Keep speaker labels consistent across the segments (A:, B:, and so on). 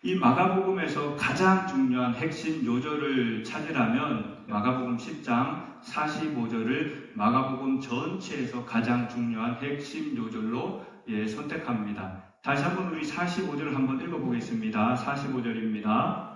A: 이 마가복음에서 가장 중요한 핵심 요절을 찾으라면 마가복음 10장 45절을 마가복음 전체에서 가장 중요한 핵심 요절로 선택합니다. 다시 한번 우리 45절을 한번 읽어보겠습니다. 45절입니다.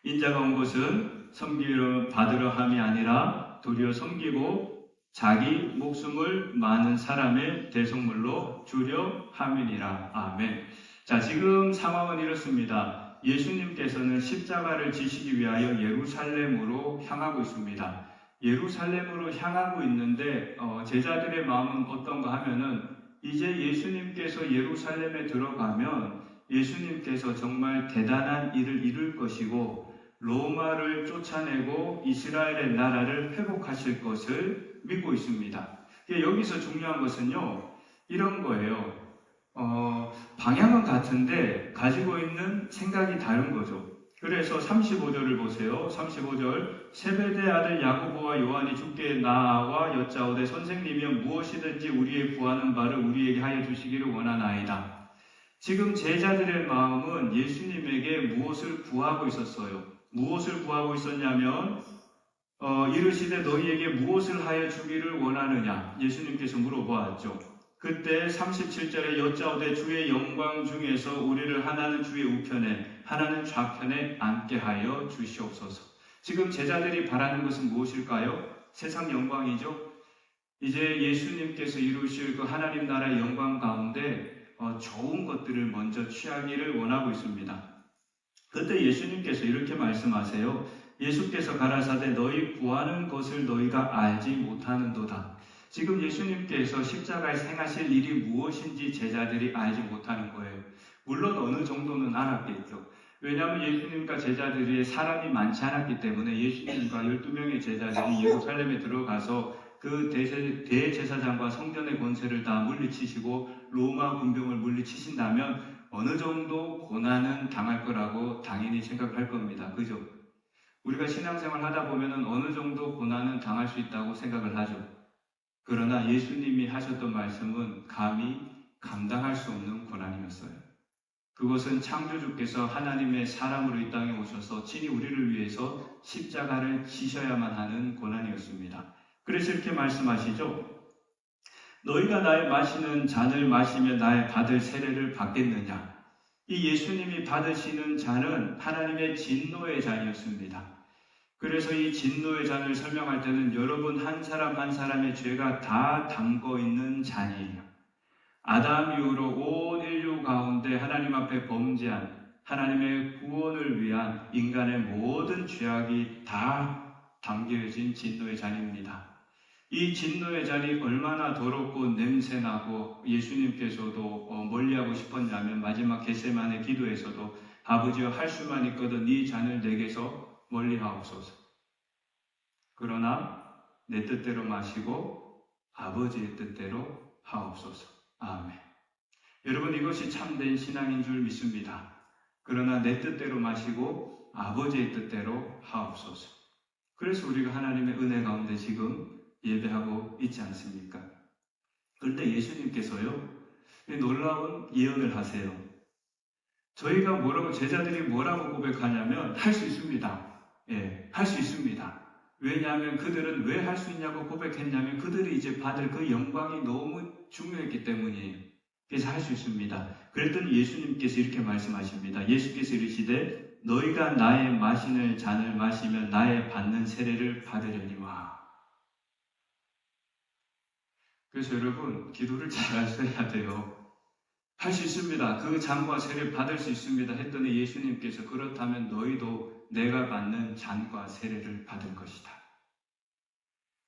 A: 인자가 온 것은 섬기러 받으러 함이 아니라 도리어 섬기고 자기 목숨을 많은 사람의 대속물로 주려 함이니라. 아멘. 자, 지금 상황은 이렇습니다. 예수님께서는 십자가를 지시기 위하여 예루살렘으로 향하고 있습니다. 예루살렘으로 향하고 있는데 제자들의 마음은 어떤가 하면은 이제 예수님께서 예루살렘에 들어가면 예수님께서 정말 대단한 일을 이룰 것이고 로마를 쫓아내고 이스라엘의 나라를 회복하실 것을 믿고 있습니다. 여기서 중요한 것은요, 이런 거예요. 방향은 같은데 가지고 있는 생각이 다른 거죠. 그래서 35절을 보세요. 35절 세베대 아들 야고보와 요한이 주께 나와 여짜오되 선생님이여 무엇이든지 우리의 구하는 바를 우리에게 하여 주시기를 원하나이다. 지금 제자들의 마음은 예수님에게 무엇을 구하고 있었어요. 무엇을 구하고 있었냐면 이르시되 너희에게 무엇을 하여 주기를 원하느냐 예수님께서 물어보았죠. 그때 37절에 여짜오되 주의 영광 중에서 우리를 하나는 주의 우편에 하나는 좌편에 앉게 하여 주시옵소서. 지금 제자들이 바라는 것은 무엇일까요? 세상 영광이죠. 이제 예수님께서 이루실 그 하나님 나라의 영광 가운데 좋은 것들을 먼저 취하기를 원하고 있습니다. 그때 예수님께서 이렇게 말씀하세요. 예수께서 가라사대 너희 구하는 것을 너희가 알지 못하는도다. 지금 예수님께서 십자가에 행하실 일이 무엇인지 제자들이 알지 못하는 거예요. 물론 어느 정도는 알았겠죠. 왜냐하면 예수님과 제자들이 사람이 많지 않았기 때문에 예수님과 12명의 제자들이 예루살렘에 들어가서 그 대제사장과 성전의 권세를 다 물리치시고 로마 군병을 물리치신다면 어느 정도 고난은 당할 거라고 당연히 생각할 겁니다. 그죠? 우리가 신앙생활 하다 보면 어느 정도 고난은 당할 수 있다고 생각을 하죠. 그러나 예수님이 하셨던 말씀은 감히 감당할 수 없는 고난이었어요. 그것은 창조주께서 하나님의 사람으로 이 땅에 오셔서 친히 우리를 위해서 십자가를 지셔야만 하는 고난이었습니다. 그래서 이렇게 말씀하시죠. 너희가 나의 마시는 잔을 마시며 나의 받을 세례를 받겠느냐. 이 예수님이 받으시는 잔은 하나님의 진노의 잔이었습니다. 그래서 이 진노의 잔을 설명할 때는 여러분 한 사람 한 사람의 죄가 다 담고 있는 잔이에요. 아담 이후로 온 인류 가운데 하나님 앞에 범죄한 하나님의 구원을 위한 인간의 모든 죄악이 다 담겨진 진노의 잔입니다. 이 진노의 잔이 얼마나 더럽고 냄새나고 예수님께서도 멀리하고 싶었냐면 마지막 겟세마네 기도에서도 아버지여 할 수만 있거든 이 잔을 내게서 멀리하옵소서. 그러나 내 뜻대로 마시고 아버지의 뜻대로 하옵소서. 아멘. 여러분 이것이 참된 신앙인 줄 믿습니다. 그러나 내 뜻대로 마시고 아버지의 뜻대로 하옵소서. 그래서 우리가 하나님의 은혜 가운데 지금 예배하고 있지 않습니까? 그런데 예수님께서요 놀라운 예언을 하세요. 저희가 제자들이 뭐라고 고백하냐면 할 수 있습니다. 할 수 있습니다. 왜냐하면 그들은 왜 할 수 있냐고 고백했냐면 그들이 이제 받을 그 영광이 너무 중요했기 때문이에요. 그래서 할 수 있습니다. 그랬더니 예수님께서 이렇게 말씀하십니다. 예수께서 이르시되 너희가 나의 마시는 잔을 마시면 나의 받는 세례를 받으려니와. 그래서 여러분 기도를 잘 하셔야 돼요. 할 수 있습니다. 그 잔과 세례를 받을 수 있습니다. 했더니 예수님께서 그렇다면 너희도 내가 받는 잔과 세례를 받을 것이다.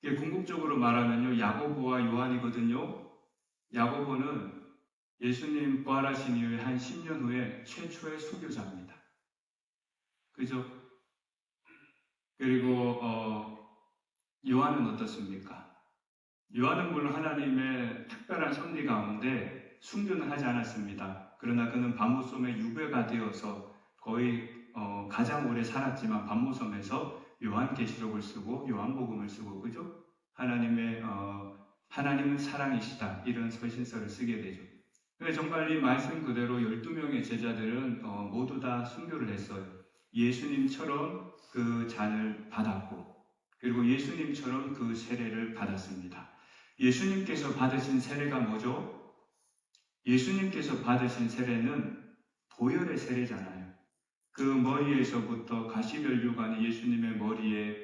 A: 이게 궁극적으로 말하면요. 야고보와 요한이거든요. 야고보는 예수님 부활하신 이후에 한 10년 후에 최초의 수교자입니다. 그죠? 그리고 요한은 어떻습니까? 요한은 물론 하나님의 특별한 섭리 가운데 순교는 하지 않았습니다. 그러나 그는 반모섬에 유배가 되어서 거의 가장 오래 살았지만 반모섬에서 요한계시록을 쓰고 요한복음을 쓰고 그죠? 하나님은 사랑이시다 이런 서신서를 쓰게 되죠. 정말 이 말씀 그대로 12명의 제자들은 모두 다 순교를 했어요. 예수님처럼 그 잔을 받았고, 그리고 예수님처럼 그 세례를 받았습니다. 예수님께서 받으신 세례가 뭐죠? 예수님께서 받으신 세례는 보혈의 세례잖아요. 그 머리에서부터 가시면류관이 예수님의 머리에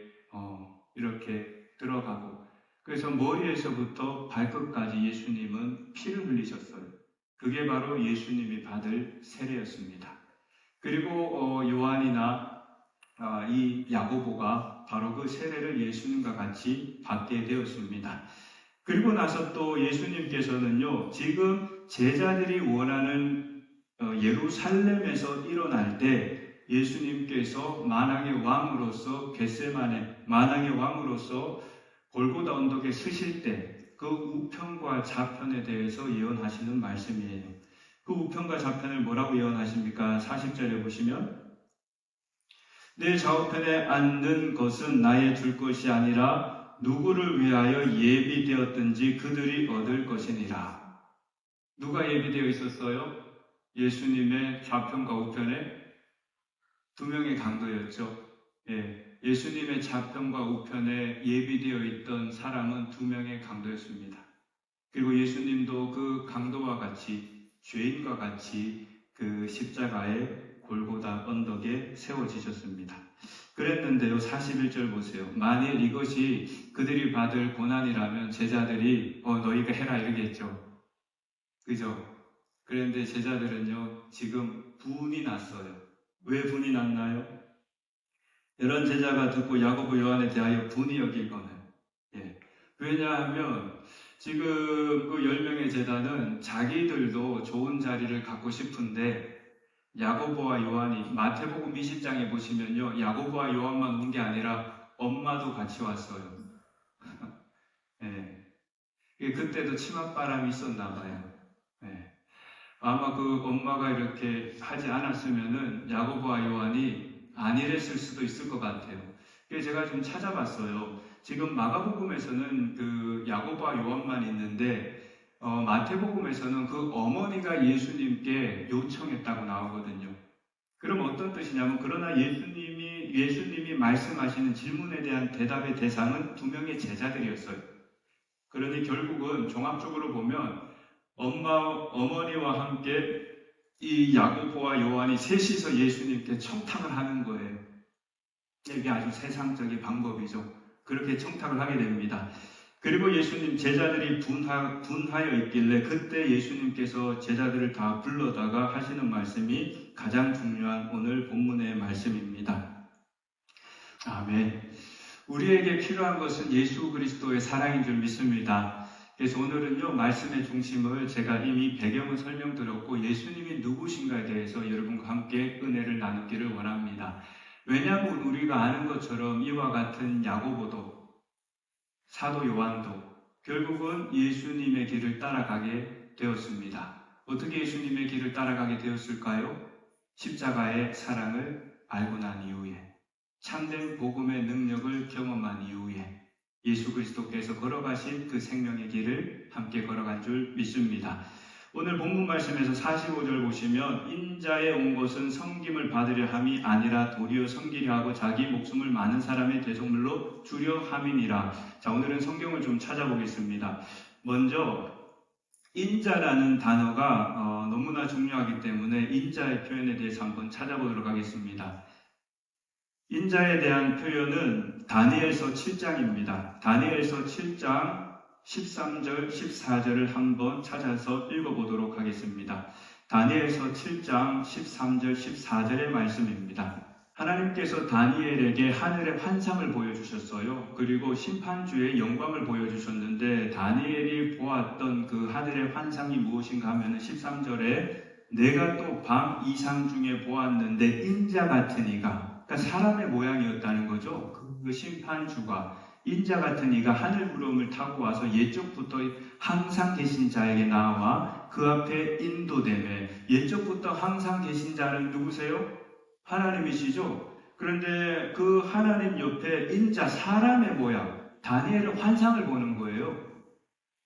A: 이렇게 들어가고, 그래서 머리에서부터 발끝까지 예수님은 피를 흘리셨어요. 그게 바로 예수님이 받을 세례였습니다. 그리고 요한이나 이 야고보가 바로 그 세례를 예수님과 같이 받게 되었습니다. 그리고 나서 또 예수님께서는요, 지금 제자들이 원하는 예루살렘에서 일어날 때 예수님께서 만왕의 왕으로서 겟세마네 만왕의 왕으로서 골고다 언덕에 서실 때 그 우편과 좌편에 대해서 예언하시는 말씀이에요. 그 우편과 좌편을 뭐라고 예언하십니까? 40절에 보시면 내 좌우편에 앉는 것은 나의 줄 것이 아니라 누구를 위하여 예비되었든지 그들이 얻을 것이니라. 누가 예비되어 있었어요? 예수님의 좌편과 우편에 두 명의 강도였죠. 예수님의 좌편과 우편에 예비되어 있던 사람은 두 명의 강도였습니다. 그리고 예수님도 그 강도와 같이, 죄인과 같이 그 십자가의 골고다 언덕에 세워지셨습니다. 그랬는데요, 41절 보세요. 만일 이것이 그들이 받을 고난이라면 제자들이 너희가 해라 이러겠죠. 그죠? 그런데 제자들은요, 지금 분이 났어요. 왜 분이 났나요? 이런 제자가 듣고 야고보 요한에 대하여 분이 여길 거는. 왜냐하면 지금 그 10명의 제자는 자기들도 좋은 자리를 갖고 싶은데 야고보와 요한이 마태복음 20장에 보시면요, 야고보와 요한만 온 게 아니라 엄마도 같이 왔어요. 그때도 치맛바람이 있었나 봐요. 아마 그 엄마가 이렇게 하지 않았으면은 야고보와 요한이 안 이랬을 수도 있을 것 같아요. 그래서 제가 좀 찾아봤어요. 지금 마가복음에서는 그 야고보와 요한만 있는데 마태복음에서는 그 어머니가 예수님께 요청했다고 나오거든요. 그럼 어떤 뜻이냐면 그러나 예수님이 말씀하시는 질문에 대한 대답의 대상은 두 명의 제자들이었어요. 그러니 결국은 종합적으로 보면 어머니와 함께 이 야고보와 요한이 셋이서 예수님께 청탁을 하는 거예요. 이게 아주 세상적인 방법이죠. 그렇게 청탁을 하게 됩니다. 그리고 예수님 제자들이 분하여 있길래 그때 예수님께서 제자들을 다 불러다가 하시는 말씀이 가장 중요한 오늘 본문의 말씀입니다. 아멘. 우리에게 필요한 것은 예수 그리스도의 사랑인 줄 믿습니다. 그래서 오늘은요, 말씀의 중심을 제가 이미 배경을 설명드렸고 예수님이 누구신가에 대해서 여러분과 함께 은혜를 나누기를 원합니다. 왜냐하면 우리가 아는 것처럼 이와 같은 야고보도 사도 요한도 결국은 예수님의 길을 따라가게 되었습니다. 어떻게 예수님의 길을 따라가게 되었을까요? 십자가의 사랑을 알고 난 이후에, 참된 복음의 능력을 경험한 이후에 예수 그리스도께서 걸어가신 그 생명의 길을 함께 걸어간 줄 믿습니다. 오늘 본문 말씀에서 45절 보시면 인자에 온 것은 섬김을 받으려 함이 아니라 도리어 섬기려 하고 자기 목숨을 많은 사람의 대속물로 주려 함이니라. 자, 오늘은 성경을 좀 찾아보겠습니다. 먼저 인자라는 단어가 너무나 중요하기 때문에 인자의 표현에 대해서 한번 찾아보도록 하겠습니다. 인자에 대한 표현은 다니엘서 7장입니다. 다니엘서 7장 13절, 14절을 한번 찾아서 읽어보도록 하겠습니다. 다니엘서 7장 13절, 14절의 말씀입니다. 하나님께서 다니엘에게 하늘의 환상을 보여주셨어요. 그리고 심판주의 영광을 보여주셨는데 다니엘이 보았던 그 하늘의 환상이 무엇인가 하면 13절에 내가 또 밤 이상 중에 보았는데 인자 같은 이가, 그러니까 사람의 모양이었다는 거죠. 그 심판주가 인자 같은 이가 하늘 구름을 타고 와서 옛적부터 항상 계신 자에게 나와 그 앞에 인도되매. 옛적부터 항상 계신 자는 누구세요? 하나님이시죠. 그런데 그 하나님 옆에 인자 사람의 모양, 다니엘은 환상을 보는 거예요.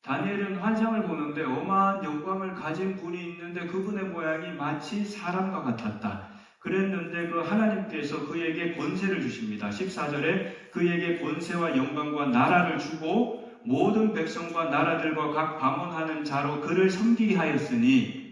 A: 다니엘은 환상을 보는데 어마한 영광을 가진 분이 있는데 그분의 모양이 마치 사람과 같았다. 그랬는데 그 하나님께서 그에게 권세를 주십니다. 14절에 그에게 권세와 영광과 나라를 주고 모든 백성과 나라들과 각 방언하는 자로 그를 섬기게 하였으니,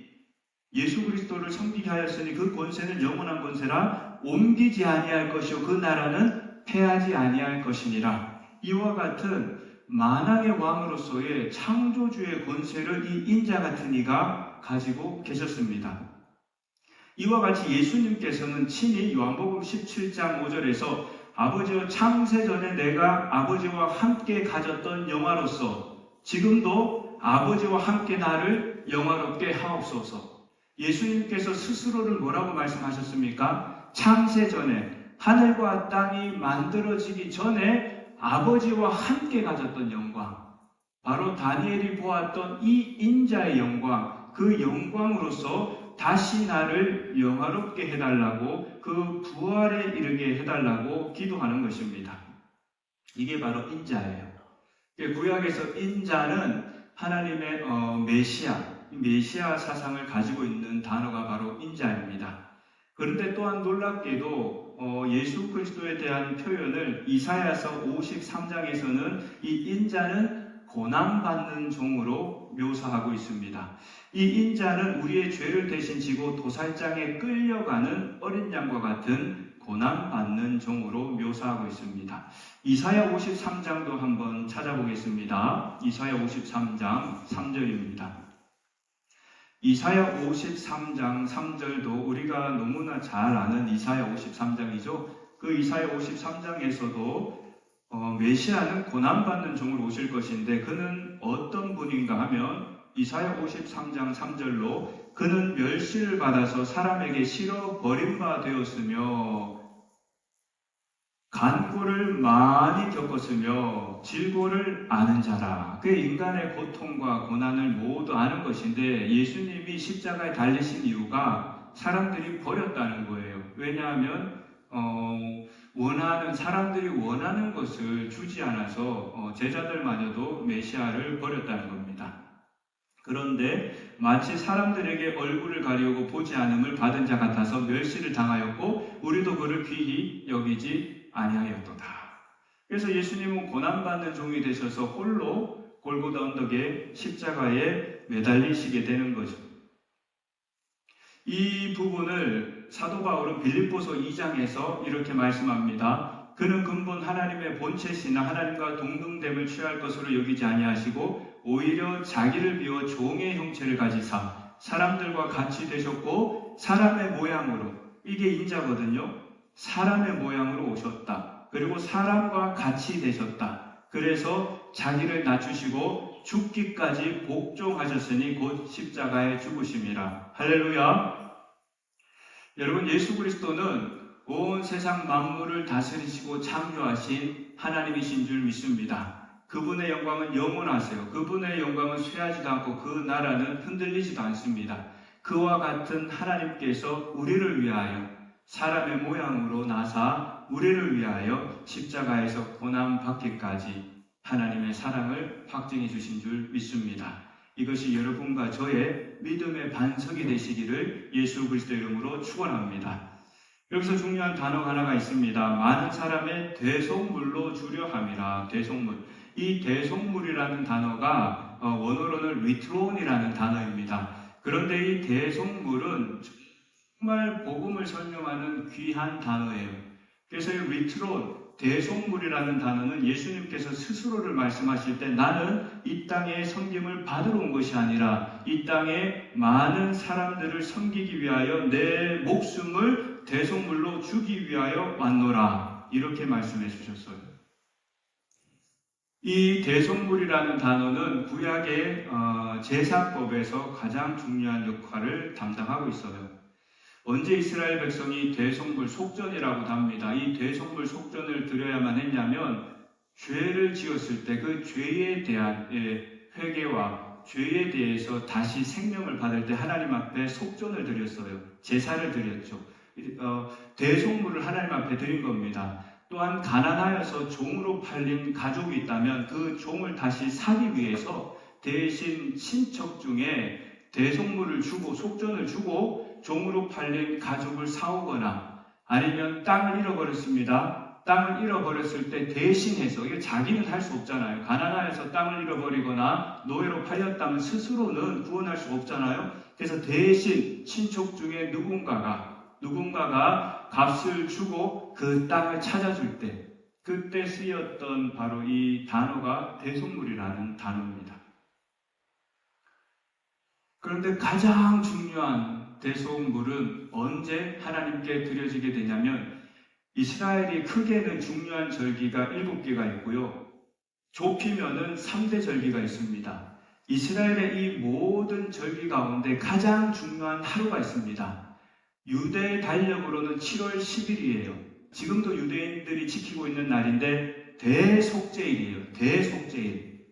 A: 예수 그리스도를 섬기게 하였으니 그 권세는 영원한 권세라 옮기지 아니할 것이요 그 나라는 패하지 아니할 것이니라. 이와 같은 만왕의 왕으로서의 창조주의 권세를 이 인자 같은 이가 가지고 계셨습니다. 이와 같이 예수님께서는 친히 요한복음 17장 5절에서 아버지와 창세전에 내가 아버지와 함께 가졌던 영화로서 지금도 아버지와 함께 나를 영화롭게 하옵소서. 예수님께서 스스로를 뭐라고 말씀하셨습니까? 창세전에, 하늘과 땅이 만들어지기 전에 아버지와 함께 가졌던 영광, 바로 다니엘이 보았던 이 인자의 영광, 그 영광으로서 다시 나를 영화롭게 해달라고, 그 부활에 이르게 해달라고 기도하는 것입니다. 이게 바로 인자예요. 구약에서 인자는 하나님의 메시아 사상을 가지고 있는 단어가 바로 인자입니다. 그런데 또한 놀랍게도 예수 그리스도에 대한 표현을 이사야서 53장에서는 이 인자는 고난받는 종으로 묘사하고 있습니다. 이 인자는 우리의 죄를 대신 지고 도살장에 끌려가는 어린 양과 같은 고난받는 종으로 묘사하고 있습니다. 이사야 53장도 한번 찾아보겠습니다. 이사야 53장 3절입니다. 이사야 53장 3절도 우리가 너무나 잘 아는 이사야 53장이죠. 그 이사야 53장에서도 메시아는 고난받는 종으로 오실 것인데 그는 어떤 분인가 하면 이사야 53장 3절로 그는 멸시를 받아서 사람에게 실어 버림바 되었으며 간고를 많이 겪었으며 질고를 아는 자라. 그 인간의 고통과 고난을 모두 아는 것인데 예수님이 십자가에 달리신 이유가 사람들이 버렸다는 거예요. 왜냐하면 사람들이 원하는 것을 주지 않아서 제자들마저도 메시아를 버렸다는 겁니다. 그런데 마치 사람들에게 얼굴을 가리우고 보지 않음을 받은 자 같아서 멸시를 당하였고 우리도 그를 귀히 여기지 아니하였도다. 그래서 예수님은 고난받는 종이 되셔서 홀로 골고다 언덕의 십자가에 매달리시게 되는 거죠. 이 부분을 사도 바울은 빌립보서 2장에서 이렇게 말씀합니다. 그는 근본 하나님의 본체시나 하나님과 동등됨을 취할 것으로 여기지 아니하시고 오히려 자기를 비워 종의 형체를 가지사 사람들과 같이 되셨고 사람의 모양으로, 이게 인자거든요. 사람의 모양으로 오셨다. 그리고 사람과 같이 되셨다. 그래서 자기를 낮추시고 죽기까지 복종하셨으니 곧 십자가에 죽으심이라. 할렐루야. 여러분, 예수 그리스도는 온 세상 만물을 다스리시고 창조하신 하나님이신 줄 믿습니다. 그분의 영광은 영원하세요. 그분의 영광은 쇠하지도 않고 그 나라는 흔들리지도 않습니다. 그와 같은 하나님께서 우리를 위하여 사람의 모양으로 나사 우리를 위하여 십자가에서 고난받기까지 하나님의 사랑을 확증해 주신 줄 믿습니다. 이것이 여러분과 저의 믿음의 반석이 되시기를 예수 그리스도 이름으로 축원합니다. 여기서 중요한 단어가 하나가 있습니다. 많은 사람의 대속물로 주려 함이라. 대속물. 이 대속물이라는 단어가 원어로는 리트론이라는 단어입니다. 그런데 이 대속물은 정말 복음을 설명하는 귀한 단어예요. 그래서 이 리트론, 대속물이라는 단어는 예수님께서 스스로를 말씀하실 때 나는 이 땅에 섬김을 받으러 온 것이 아니라 이 땅에 많은 사람들을 섬기기 위하여 내 목숨을 대속물로 주기 위하여 왔노라. 이렇게 말씀해 주셨어요. 이 대속물이라는 단어는 구약의 제사법에서 가장 중요한 역할을 담당하고 있어요. 언제 이스라엘 백성이 대속물 속전이라고도 합니다. 이 대속물 속전을 드려야만 했냐면 죄를 지었을 때 그 죄에 대한 회개와 죄에 대해서 다시 생명을 받을 때 하나님 앞에 속전을 드렸어요. 제사를 드렸죠. 대속물을 하나님 앞에 드린 겁니다. 또한 가난하여서 종으로 팔린 가족이 있다면 그 종을 다시 사기 위해서 대신 친척 중에 대속물을 주고 속전을 주고 종으로 팔린 가족을 사오거나 아니면 땅을 잃어버렸습니다. 땅을 잃어버렸을 때 대신해서, 이게 자기는 할 수 없잖아요. 가난하여서 땅을 잃어버리거나 노예로 팔렸다면 스스로는 구원할 수 없잖아요. 그래서 대신 친척 중에 누군가가 값을 주고 그 땅을 찾아줄 때, 그때 쓰였던 바로 이 단어가 대속물이라는 단어입니다. 그런데 가장 중요한 대속물은 언제 하나님께 드려지게 되냐면, 이스라엘이 크게는 중요한 절기가 7개가 있고요. 좁히면은 3대 절기가 있습니다. 이스라엘의 이 모든 절기 가운데 가장 중요한 하루가 있습니다. 유대 달력으로는 7월 10일이에요. 지금도 유대인들이 지키고 있는 날인데 대속죄일이에요. 대속죄일.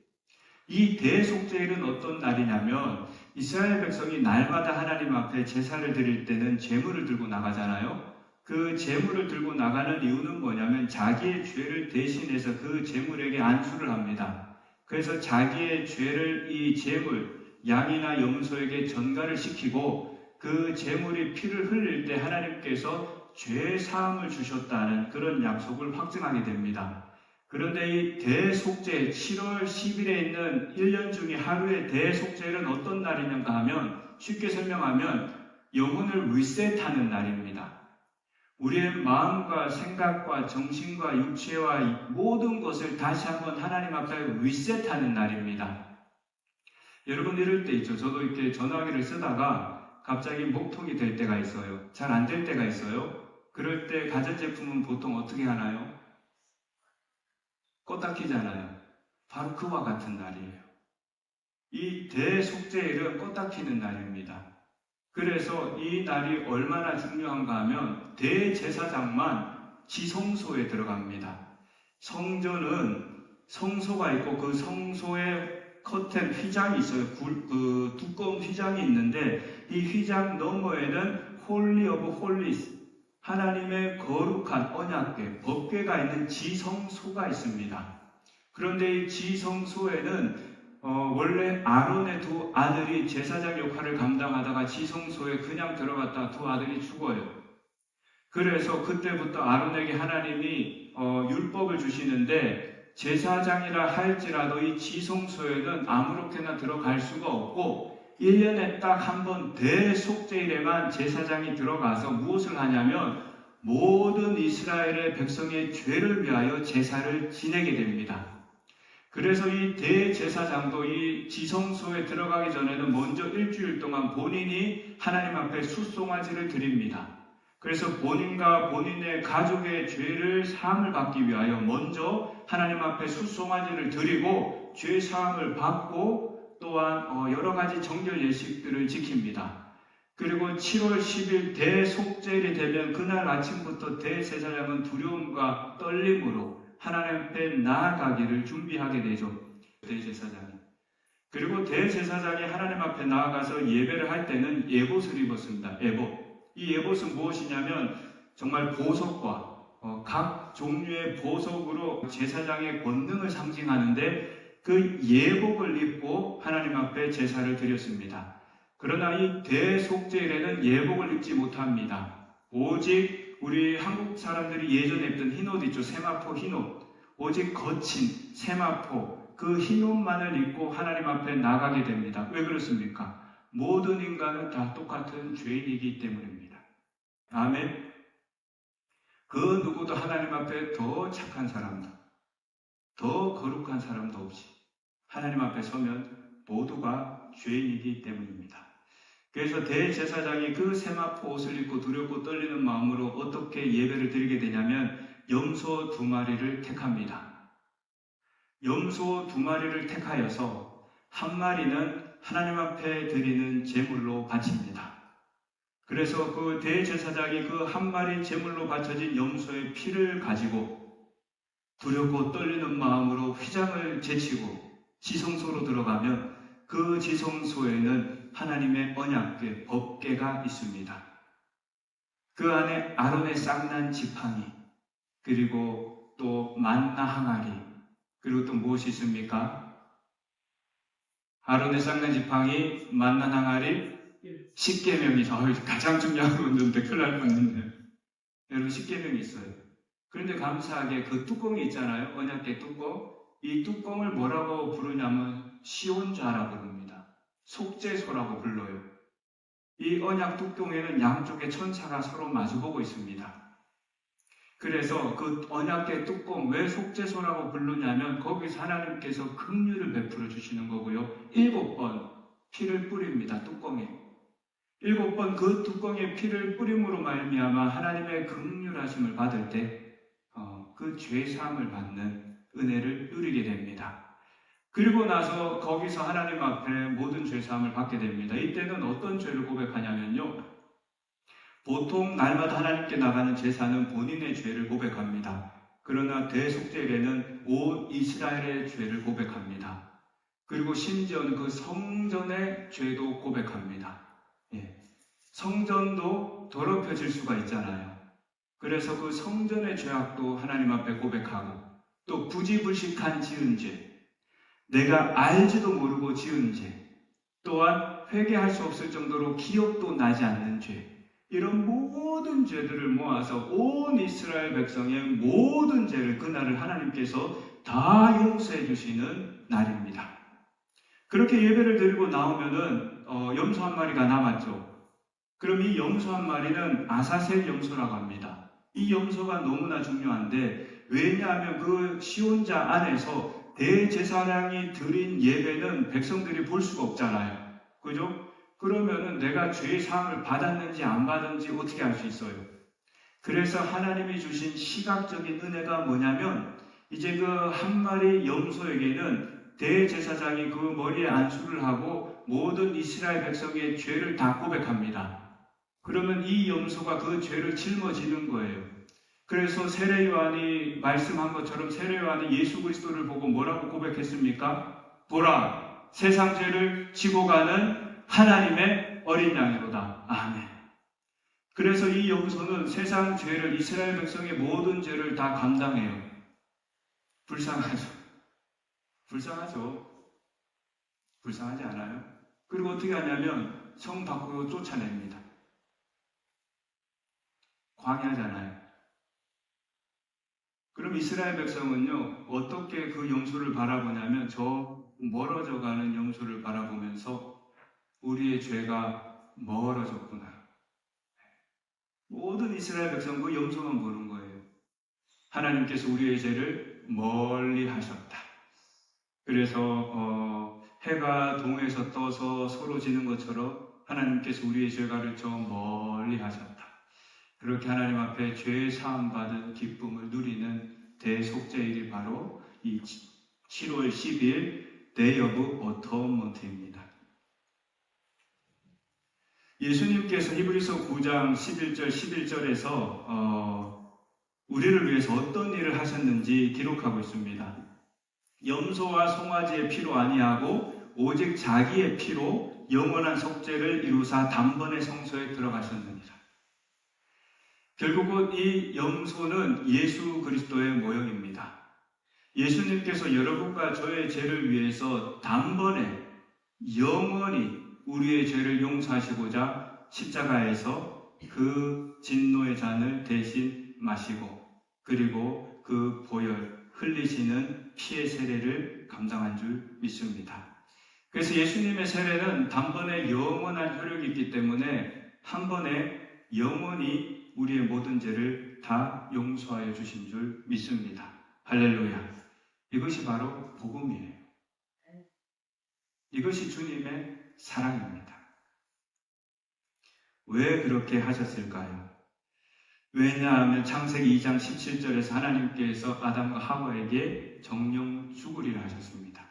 A: 이 대속죄일은 어떤 날이냐면, 이스라엘 백성이 날마다 하나님 앞에 제사를 드릴 때는 제물을 들고 나가잖아요. 그 제물을 들고 나가는 이유는 뭐냐면 자기의 죄를 대신해서 그 제물에게 안수를 합니다. 그래서 자기의 죄를 이 제물, 양이나 염소에게 전가를 시키고 그 제물이 피를 흘릴 때 하나님께서 죄 사함을 주셨다는 그런 약속을 확증하게 됩니다. 그런데 이 대속죄, 7월 10일에 있는 1년 중에 하루의 대속죄는 어떤 날이냐가 하면, 쉽게 설명하면 영혼을 리셋하는 날입니다. 우리의 마음과 생각과 정신과 육체와 모든 것을 다시 한번 하나님 앞에 리셋하는 날입니다. 여러분 이럴 때 있죠. 저도 이렇게 전화기를 쓰다가 갑자기 목통이 될 때가 있어요. 잘 안 될 때가 있어요. 그럴 때 가전제품은 보통 어떻게 하나요? 껐다 키잖아요. 바로 그와 같은 날이에요. 이 대속죄일은 껐다 키는 날입니다. 그래서 이 날이 얼마나 중요한가 하면 대제사장만 지성소에 들어갑니다. 성전은 성소가 있고 그 성소에 커튼, 휘장이 있어요. 그 두꺼운 휘장이 있는데 이 휘장 너머에는 홀리 오브 홀리스, 하나님의 거룩한 언약궤, 법궤가 있는 지성소가 있습니다. 그런데 이 지성소에는 원래 아론의 두 아들이 제사장 역할을 감당하다가 지성소에 그냥 들어갔다 두 아들이 죽어요. 그래서 그때부터 아론에게 하나님이 율법을 주시는데, 제사장이라 할지라도 이 지성소에는 아무렇게나 들어갈 수가 없고 1년에 딱 한 번 대속죄일에만 제사장이 들어가서 무엇을 하냐면 모든 이스라엘의 백성의 죄를 위하여 제사를 지내게 됩니다. 그래서 이 대제사장도 이 지성소에 들어가기 전에는 먼저 일주일 동안 본인이 하나님 앞에 숫송아지를 드립니다. 그래서 본인과 본인의 가족의 죄를 사함을 받기 위하여 먼저 하나님 앞에 숫송아지를 드리고 죄 사함을 받고 또한 여러 가지 정결 예식들을 지킵니다. 그리고 7월 10일 대속죄일이 되면 그날 아침부터 대제사장은 두려움과 떨림으로 하나님 앞에 나아가기를 준비하게 되죠. 대제사장이. 그리고 대제사장이 하나님 앞에 나아가서 예배를 할 때는 예봇을 입었습니다. 예봇. 이 예봇은 무엇이냐면 정말 보석과 각 종류의 보석으로 제사장의 권능을 상징하는데 그 예복을 입고 하나님 앞에 제사를 드렸습니다. 그러나 이 대속죄일에는 예복을 입지 못합니다. 오직 우리 한국 사람들이 예전에 입던 흰옷 있죠. 세마포 흰옷. 오직 거친 세마포, 그 흰옷만을 입고 하나님 앞에 나가게 됩니다. 왜 그렇습니까? 모든 인간은 다 똑같은 죄인이기 때문입니다. 아멘. 그 누구도 하나님 앞에 더 착한 사람도, 더 거룩한 사람도 없이 하나님 앞에 서면 모두가 죄인이기 때문입니다. 그래서 대제사장이 그 세마포 옷을 입고 두렵고 떨리는 마음으로 어떻게 예배를 드리게 되냐면 염소 2마리를 택합니다. 염소 2마리를 택하여서 한 마리는 하나님 앞에 드리는 제물로 바칩니다. 그래서 그 대제사장이 그 한 마리 제물로 바쳐진 염소의 피를 가지고 두렵고 떨리는 마음으로 휘장을 제치고 지성소로 들어가면 그 지성소에는 하나님의 언약궤, 법궤가 있습니다. 그 안에 아론의 쌍난 지팡이, 그리고 또 만나 항아리, 그리고 또 무엇이 있습니까? 아론의 쌍난 지팡이, 만난 항아리, 십계명이죠. 가장 중요한 건데 큰일 날 뻔했네요. 여러분 십계명이 있어요. 그런데 감사하게 그 뚜껑이 있잖아요. 언약궤 뚜껑. 이 뚜껑을 뭐라고 부르냐면 시온자라고 부릅니다. 속죄소라고 불러요. 이 언약 뚜껑에는 양쪽에 천사가 서로 마주보고 있습니다. 그래서 그 언약궤 뚜껑 왜 속죄소라고 부르냐면 거기서 하나님께서 긍휼을 베풀어 주시는 거고요. 7번 피를 뿌립니다. 뚜껑에. 7번 그 뚜껑에 피를 뿌림으로 말미암아 하나님의 긍휼하심을 받을 때 그 죄사함을 받는 은혜를 누리게 됩니다. 그리고 나서 거기서 하나님 앞에 모든 죄사함을 받게 됩니다. 이때는 어떤 죄를 고백하냐면요. 보통 날마다 하나님께 나가는 제사는 본인의 죄를 고백합니다. 그러나 대속죄일에는 온 이스라엘의 죄를 고백합니다. 그리고 심지어는 그 성전의 죄도 고백합니다. 성전도 더럽혀질 수가 있잖아요. 그래서 그 성전의 죄악도 하나님 앞에 고백하고 또 부지불식한 지은 죄, 내가 알지도 모르고 지은 죄, 또한 회개할 수 없을 정도로 기억도 나지 않는 죄, 이런 모든 죄들을 모아서 온 이스라엘 백성의 모든 죄를 그날을 하나님께서 다 용서해 주시는 날입니다. 그렇게 예배를 드리고 나오면은 염소 한 마리가 남았죠. 그럼 이 염소 한 마리는 아사셀 염소라고 합니다. 이 염소가 너무나 중요한데 왜냐하면 그 시온자 안에서 대제사장이 드린 예배는 백성들이 볼 수가 없잖아요. 그죠? 그러면은 내가 죄의 사함을 받았는지 안 받았는지 어떻게 알 수 있어요? 그래서 하나님이 주신 시각적인 은혜가 뭐냐면 이제 그 한 마리 염소에게는 대제사장이 그 머리에 안수를 하고 모든 이스라엘 백성의 죄를 다 고백합니다. 그러면 이 염소가 그 죄를 짊어지는 거예요. 그래서 세례 요한이 말씀한 것처럼 세례 요한이 예수 그리스도를 보고 뭐라고 고백했습니까? 보라, 세상 죄를 지고 가는 하나님의 어린 양이로다. 아멘. 그래서 이 염소는 세상 죄를, 이스라엘 백성의 모든 죄를 다 감당해요. 불쌍하죠? 불쌍하죠? 불쌍하지 않아요? 그리고 어떻게 하냐면 성 밖으로 쫓아냅니다. 광야잖아요. 그럼 이스라엘 백성은요, 어떻게 그 염소를 바라보냐면 저 멀어져 가는 염소를 바라보면서 우리의 죄가 멀어졌구나. 모든 이스라엘 백성 그 염소만 보는 거예요. 하나님께서 우리의 죄를 멀리 하셨다. 그래서 해가 동에서 떠서 서로 지는 것처럼 하나님께서 우리의 죄가를 저 멀리 하셨다. 그렇게 하나님 앞에 죄 사함 받은 기쁨을 누리는 대속죄일이 바로 이 7월 10일 Day of Atonement입니다. 예수님께서 히브리서 9장 11절 11절에서 우리를 위해서 어떤 일을 하셨는지 기록하고 있습니다. 염소와 송아지의 피로 아니하고 오직 자기의 피로 영원한 속죄를 이루사 단번에 성소에 들어가셨느니라. 결국은 이 염소는 예수 그리스도의 모형입니다. 예수님께서 여러분과 저의 죄를 위해서 단번에 영원히 우리의 죄를 용서하시고자 십자가에서 그 진노의 잔을 대신 마시고 그리고 그 보혈 흘리시는 피의 세례를 감당한 줄 믿습니다. 그래서 예수님의 세례는 단번에 영원한 효력이 있기 때문에 한 번에 영원히 우리의 모든 죄를 다 용서하여 주신 줄 믿습니다. 할렐루야. 이것이 바로 복음이에요. 이것이 주님의 사랑입니다. 왜 그렇게 하셨을까요? 왜냐하면 창세기 2장 17절에서 하나님께서 아담과 하와에게 정령 죽으리라 하셨습니다.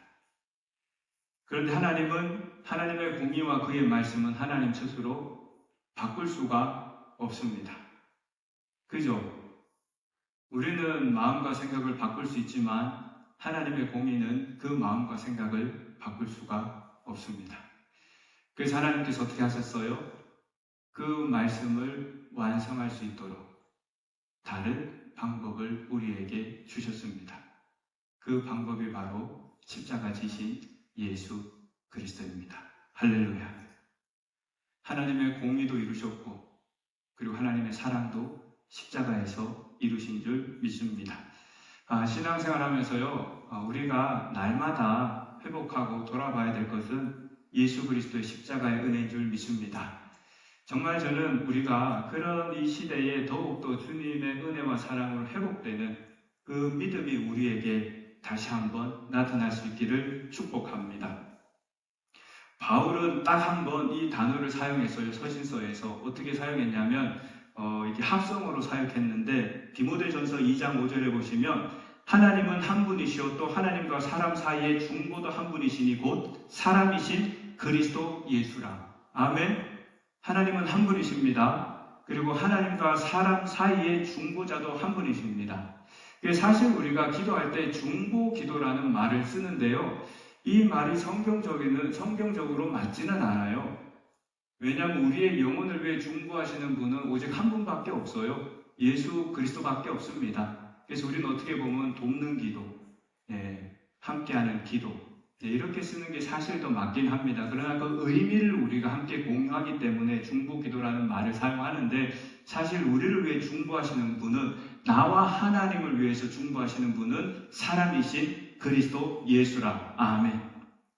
A: 그런데 하나님은 하나님의 공의와 그의 말씀은 하나님 스스로 바꿀 수가 없습니다. 그죠? 우리는 마음과 생각을 바꿀 수 있지만 하나님의 공의는 그 마음과 생각을 바꿀 수가 없습니다. 그래서 하나님께서 어떻게 하셨어요? 그 말씀을 완성할 수 있도록 다른 방법을 우리에게 주셨습니다. 그 방법이 바로 십자가 지신 예수 그리스도입니다. 할렐루야. 하나님의 공의도 이루셨고 그리고 하나님의 사랑도 십자가에서 이루신 줄 믿습니다. 신앙생활 하면서요, 우리가 날마다 회복하고 돌아봐야 될 것은 예수 그리스도의 십자가의 은혜인 줄 믿습니다. 정말 저는 우리가 그런 이 시대에 더욱더 주님의 은혜와 사랑으로 회복되는 그 믿음이 우리에게 다시 한번 나타날 수 있기를 축복합니다. 바울은 딱 한 번 이 단어를 사용했어요. 서신서에서. 어떻게 사용했냐면 이렇게 합성어로 사용했는데 디모데전서 2장 5절에 보시면 하나님은 한 분이시오 또 하나님과 사람 사이의 중보도 한 분이시니 곧 사람이신 그리스도 예수라. 아멘. 하나님은 한 분이십니다. 그리고 하나님과 사람 사이의 중보자도 한 분이십니다. 사실 우리가 기도할 때 중보 기도라는 말을 쓰는데요. 이 말이 성경적으로 맞지는 않아요. 왜냐하면 우리의 영혼을 위해 중보하시는 분은 오직 한 분밖에 없어요. 예수 그리스도밖에 없습니다. 그래서 우리는 어떻게 보면 돕는 기도, 함께하는 기도, 이렇게 쓰는 게 사실 더 맞긴 합니다. 그러나 그 의미를 우리가 함께 공유하기 때문에 중보 기도라는 말을 사용하는데 사실 우리를 위해 중보하시는 분은 나와 하나님을 위해서 중보하시는 분은 사람이신 그리스도 예수라. 아멘.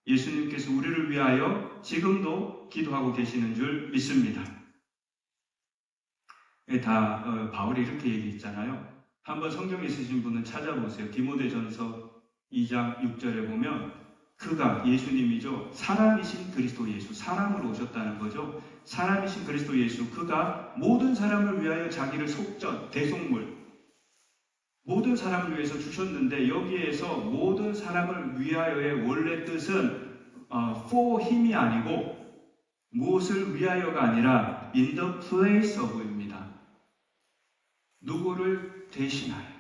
A: 예수님께서 우리를 위하여 지금도 기도하고 계시는 줄 믿습니다. 바울이 이렇게 얘기했잖아요. 한번 성경에 쓰신 분은 찾아보세요. 디모데전서 2장 6절에 보면 그가 예수님이죠. 사람이신 그리스도 예수, 사람으로 오셨다는 거죠. 사람이신 그리스도 예수, 그가 모든 사람을 위하여 자기를 속전, 대속물, 모든 사람을 위해서 주셨는데 여기에서 모든 사람을 위하여의 원래 뜻은 for him이 아니고 무엇을 위하여가 아니라 in the place of입니다. 누구를 대신하여.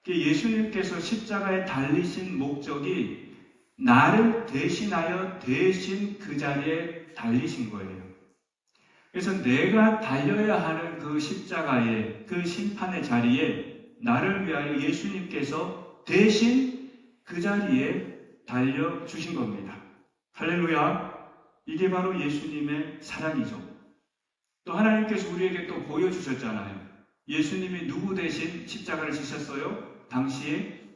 A: 예수님께서 십자가에 달리신 목적이 나를 대신하여 대신 그 자리에 달리신 거예요. 그래서 내가 달려야 하는 그 십자가의 그 심판의 자리에 나를 위하여 예수님께서 대신 그 자리에 달려주신 겁니다. 할렐루야. 이게 바로 예수님의 사랑이죠. 또 하나님께서 우리에게 또 보여주셨잖아요. 예수님이 누구 대신 십자가를 지셨어요? 당시에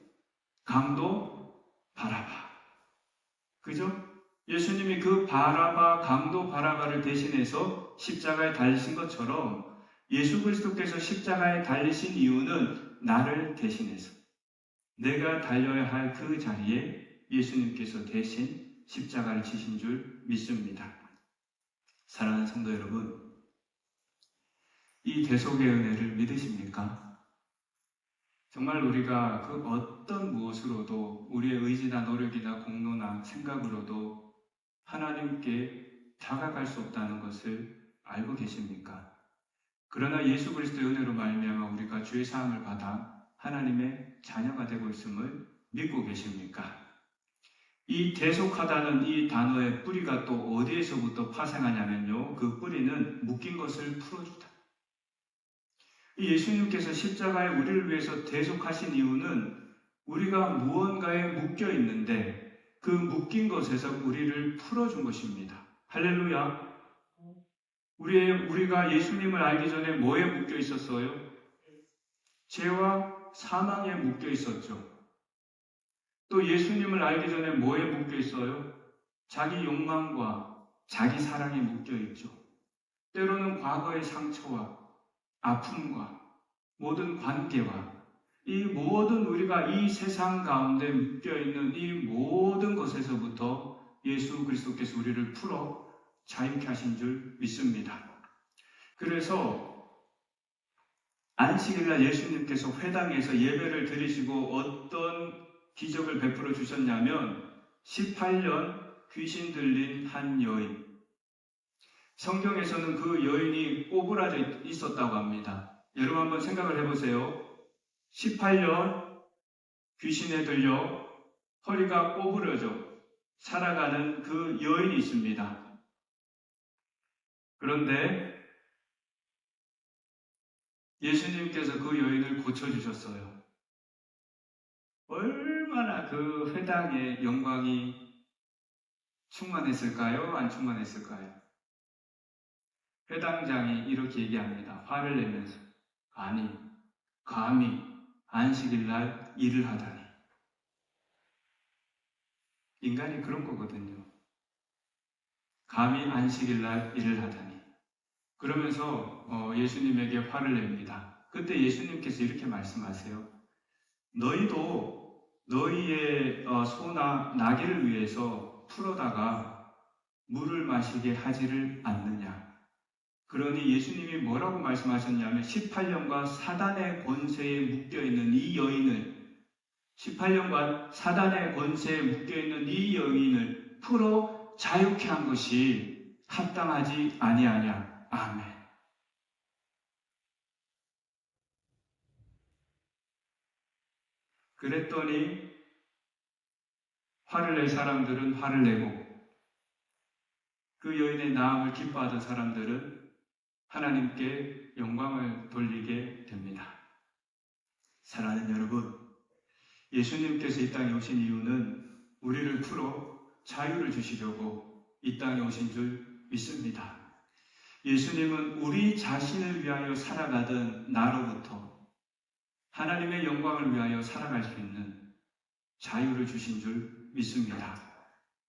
A: 강도 바라바. 그죠? 예수님이 그 강도 바라바를 대신해서 십자가에 달리신 것처럼 예수 그리스도께서 십자가에 달리신 이유는 나를 대신해서 내가 달려야 할 그 자리에 예수님께서 대신 십자가를 지신 줄 믿습니다. 사랑하는 성도 여러분, 이 대속의 은혜를 믿으십니까? 정말 우리가 그 어떤 무엇으로도 우리의 의지나 노력이나 공로나 생각으로도 하나님께 다가갈 수 없다는 것을 알고 계십니까? 그러나 예수 그리스도의 은혜로 말미암아 우리가 죄 사함을 받아 하나님의 자녀가 되고 있음을 믿고 계십니까? 이 대속하다는 이 단어의 뿌리가 또 어디에서부터 파생하냐면요. 그 뿌리는 묶인 것을 풀어주다. 예수님께서 십자가에 우리를 위해서 대속하신 이유는 우리가 무언가에 묶여 있는데 그 묶인 것에서 우리를 풀어준 것입니다. 할렐루야. 우리가 예수님을 알기 전에 뭐에 묶여 있었어요? 죄와 사망에 묶여 있었죠. 또 예수님을 알기 전에 뭐에 묶여 있어요? 자기 욕망과 자기 사랑에 묶여 있죠. 때로는 과거의 상처와 아픔과 모든 관계와 이 모든 우리가 이 세상 가운데 묶여있는 이 모든 것에서부터 예수 그리스도께서 우리를 풀어 자유케 하신 줄 믿습니다. 그래서 안식일날 예수님께서 회당에서 예배를 드리시고 어떤 기적을 베풀어 주셨냐면 18년 귀신 들린 한 여인, 성경에서는 그 여인이 꼬부라져 있었다고 합니다. 여러분 한번 생각을 해보세요. 18년 귀신에 들려 허리가 꼬부러져 살아가는 그 여인이 있습니다. 그런데 예수님께서 그 여인을 고쳐주셨어요. 얼마나 그 회당의 영광이 충만했을까요? 안 충만했을까요? 회당장이 이렇게 얘기합니다. 화를 내면서. 아니, 감히 안식일날 일을 하다니. 인간이 그런 거거든요. 감히 안식일날 일을 하다니. 그러면서 예수님에게 화를 냅니다. 그때 예수님께서 이렇게 말씀하세요. 너희도 너희의 소나 나귀를 위해서 풀어다가 물을 마시게 하지를 않느냐. 그러니 예수님이 뭐라고 말씀하셨냐면 18년과 사단의 권세에 묶여있는 이 여인을 18년간 사단의 권세에 묶여있는 이 여인을 풀어 자유케 한 것이 합당하지 아니하냐. 아멘. 그랬더니 화를 낼 사람들은 화를 내고 그 여인의 나음을 기뻐하던 사람들은 하나님께 영광을 돌리게 됩니다. 사랑하는 여러분, 예수님께서 이 땅에 오신 이유는 우리를 풀어 자유를 주시려고 이 땅에 오신 줄 믿습니다. 예수님은 우리 자신을 위하여 살아가던 나로부터 하나님의 영광을 위하여 살아갈 수 있는 자유를 주신 줄 믿습니다.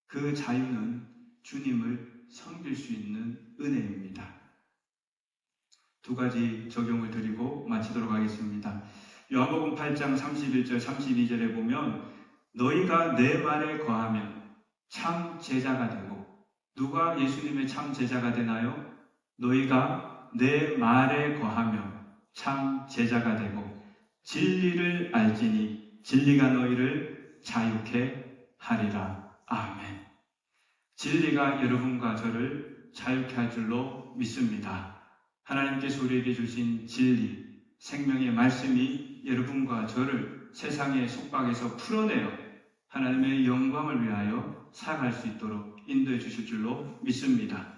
A: 그 자유는 주님을 섬길 수 있는 은혜입니다. 두 가지 적용을 드리고 마치도록 하겠습니다. 요한복음 8장 31절 32절에 보면 너희가 내 말에 거하면 참 제자가 되고, 누가 예수님의 참 제자가 되나요? 너희가 내 말에 거하면 참 제자가 되고 진리를 알지니 진리가 너희를 자유케 하리라. 아멘. 진리가 여러분과 저를 자유케 할 줄로 믿습니다. 하나님께서 우리에게 주신 진리, 생명의 말씀이 여러분과 저를 세상의 속박에서 풀어내어 하나님의 영광을 위하여 살아갈 수 있도록 인도해 주실 줄로 믿습니다.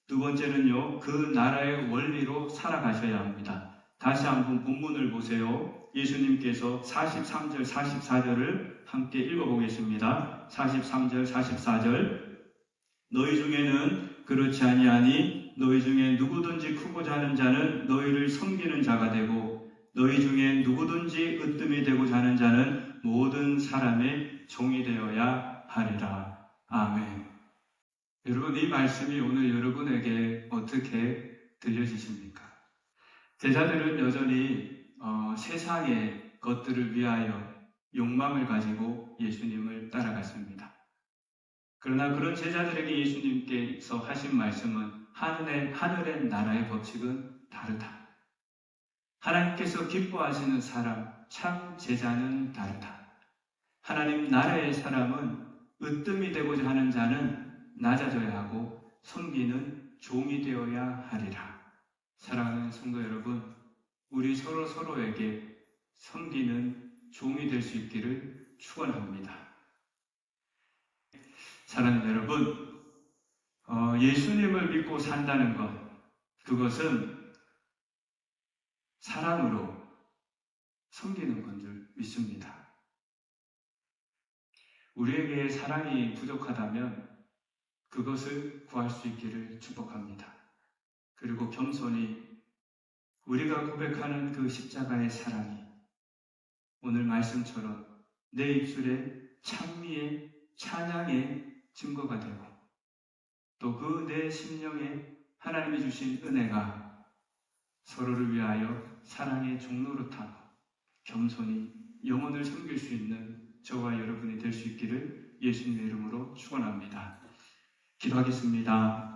A: 두 번째는요, 그 나라의 원리로 살아가셔야 합니다. 다시 한번 본문을 보세요. 예수님께서 43절, 44절을 함께 읽어보겠습니다. 43절, 44절. 너희 중에는 그렇지 아니하니 너희 중에 누구든지 크고자 하는 자는 너희를 섬기는 자가 되고 너희 중에 누구든지 으뜸이 되고자 하는 자는 모든 사람의 종이 되어야 하리라. 아멘. 여러분, 이 말씀이 오늘 여러분에게 어떻게 들려지십니까? 제자들은 여전히 세상의 것들을 위하여 욕망을 가지고 예수님을 따라갔습니다. 그러나 그런 제자들에게 예수님께서 하신 말씀은 하늘의 나라의 법칙은 다르다. 하나님께서 기뻐하시는 사람, 참 제자는 다르다. 하나님 나라의 사람은 으뜸이 되고자 하는 자는 낮아져야 하고 섬기는 종이 되어야 하리라. 사랑하는 성도 여러분, 우리 서로에게 섬기는 종이 될 수 있기를 축원합니다. 사랑하는 여러분, 예수님을 믿고 산다는 것, 그것은 사랑으로 섬기는 건 줄 믿습니다. 우리에게 사랑이 부족하다면 그것을 구할 수 있기를 축복합니다. 그리고 겸손히 우리가 고백하는 그 십자가의 사랑이 오늘 말씀처럼 내 입술에 찬미의 찬양의 증거가 되고 또 그 내 심령에 하나님이 주신 은혜가 서로를 위하여 사랑의 종로로 타고 겸손히 영혼을 섬길 수 있는 저와 여러분이 될 수 있기를 예수님의 이름으로 축원합니다. 기도하겠습니다.